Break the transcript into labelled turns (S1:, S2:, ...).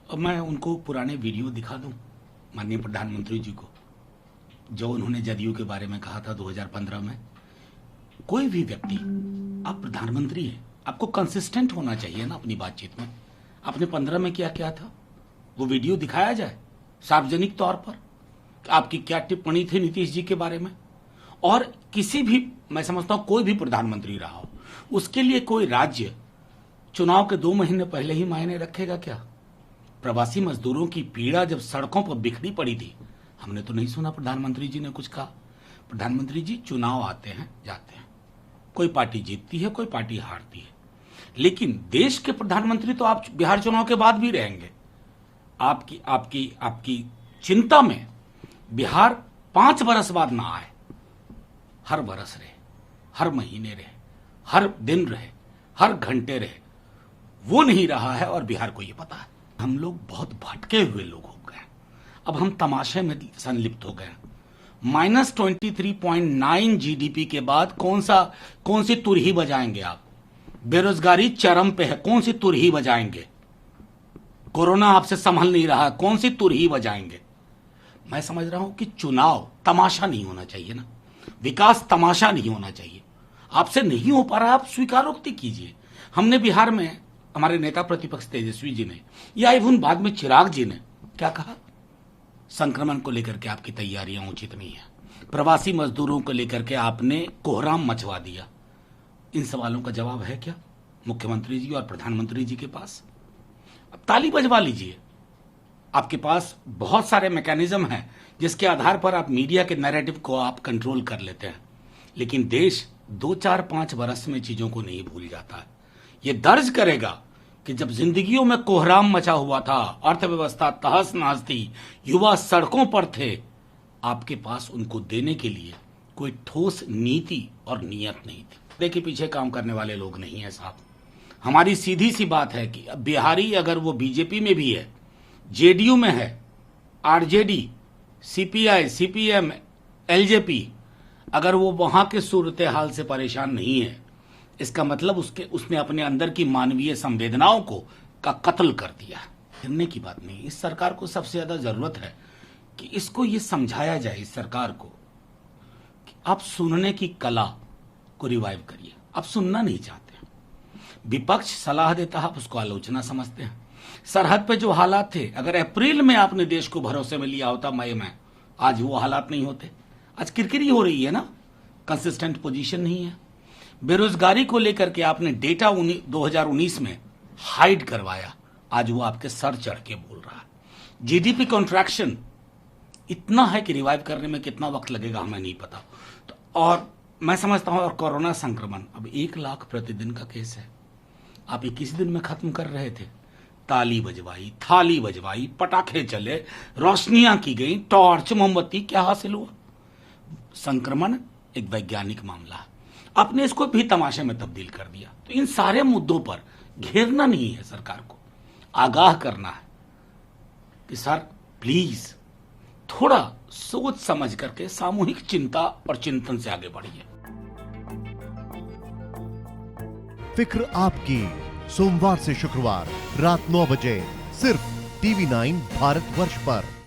S1: अब मैं उनको पुराने वीडियो दिखा दूं माननीय प्रधानमंत्री जी को, जो उन्होंने जदयू के बारे में कहा था 2015 में। कोई भी व्यक्ति, आप प्रधानमंत्री हैं, आपको कंसिस्टेंट होना चाहिए ना अपनी बातचीत में। आपने 15 में क्या क्या था वो वीडियो दिखाया जाए सार्वजनिक तौर पर, आपकी क्या टिप्पणी थी नीतीश जी के बारे में। और किसी भी, मैं समझता हूं कोई भी प्रधानमंत्री रहा हो, उसके लिए कोई राज्य चुनाव के 2 महीने पहले ही मायने रखेगा क्या? प्रवासी मजदूरों की पीड़ा जब सड़कों पर बिखरी पड़ी थी, हमने तो नहीं सुना प्रधानमंत्री जी ने कुछ कहा। प्रधानमंत्री जी, चुनाव आते हैं जाते हैं, कोई पार्टी जीतती है कोई पार्टी हारती है, लेकिन देश के प्रधानमंत्री तो आप बिहार चुनाव के बाद भी रहेंगे। आपकी आपकी आपकी चिंता में बिहार 5 बरस बाद ना आए, हर बरस रहे, हर महीने रहे, हर दिन रहे, हर घंटे रहे, वो नहीं रहा है और बिहार को ये पता है। हम लोग बहुत भटके हुए लोग हो गए, अब हम तमाशे में संलिप्त हो गए। -23.9 जीडीपी के बाद कौन सी तुरही बजाएंगे आप? बेरोजगारी चरम पे है, कौन सी तुरही बजाएंगे? कोरोना आपसे संभल नहीं रहा, कौन सी तुरही बजाएंगे? मैं समझ रहा हूं कि चुनाव तमाशा नहीं होना चाहिए ना, विकास तमाशा नहीं होना चाहिए। आपसे नहीं हो पा रहा, आप स्वीकारोक्ति कीजिए। हमने बिहार में, हमारे नेता प्रतिपक्ष तेजस्वी जी ने या इवन बाद में चिराग जी ने क्या कहा? संक्रमण को लेकर के आपकी तैयारियां उचित नहीं है, प्रवासी मजदूरों को लेकर के आपने कोहराम मचवा दिया। इन सवालों का जवाब है क्या मुख्यमंत्री जी और प्रधानमंत्री जी के पास? अब ताली बजवा लीजिए, आपके पास बहुत सारे मैकेनिज्म हैं जिसके आधार पर आप मीडिया के नैरेटिव को आप कंट्रोल कर लेते हैं, लेकिन देश 2, 4, 5 बरस में चीजों को नहीं भूल जाता है। ये दर्ज करेगा कि जब जिंदगियों में कोहराम मचा हुआ था, अर्थव्यवस्था तहस नहस थी, युवा सड़कों पर थे, आपके पास उनको देने के लिए कोई ठोस नीति और नियत नहीं थी। देखिए, पीछे काम करने वाले लोग नहीं है साहब। हमारी सीधी सी बात है कि अब बिहारी अगर वो बीजेपी में भी है, जेडीयू में है, आरजेडी, सीपीआई, सीपीएम, एलजेपी, अगर वो वहां के सूरत हाल से परेशान नहीं है, इसका मतलब उसने अपने अंदर की मानवीय संवेदनाओं का कत्ल कर दिया। करने की बात नहीं, इस सरकार को सबसे ज्यादा जरूरत है कि इसको ये समझाया जाए, इस सरकार को, कि आप सुनने की कला को रिवाइव करिए। आप सुनना नहीं चाहते, विपक्ष सलाह देता है, आप उसको आलोचना समझते हैं। सरहद पे जो हालात थे, अगर अप्रैल में आपने देश को भरोसे में लिया होता, मई में, आज वो हालात नहीं होते। आज किरकिरी हो रही है ना, कंसिस्टेंट पोजीशन नहीं है। बेरोजगारी को लेकर के आपने डेटा 2019 में हाइड करवाया, आज वो आपके सर चढ़ के बोल रहा है। जीडीपी कॉन्ट्रैक्शन इतना है कि रिवाइव करने में कितना वक्त लगेगा हमें नहीं पता। तो और मैं समझता हूं, और कोरोना संक्रमण अब 1 लाख प्रतिदिन का केस है, आप 21 दिन में खत्म कर रहे थे। ताली बजवाई, थाली बजवाई, पटाखे चले, रोशनियां की गई, टॉर्च, मोमबत्ती, क्या हासिल हुआ? संक्रमण एक वैज्ञानिक मामला है, आपने इसको भी तमाशे में तब्दील कर दिया। तो इन सारे मुद्दों पर घेरना नहीं है, सरकार को आगाह करना है कि सर प्लीज थोड़ा सोच समझ करके सामूहिक चिंता और चिंतन से आगे बढ़िए।
S2: फिक्र आपकी, सोमवार से शुक्रवार रात 9 बजे सिर्फ TV9 भारतवर्ष पर।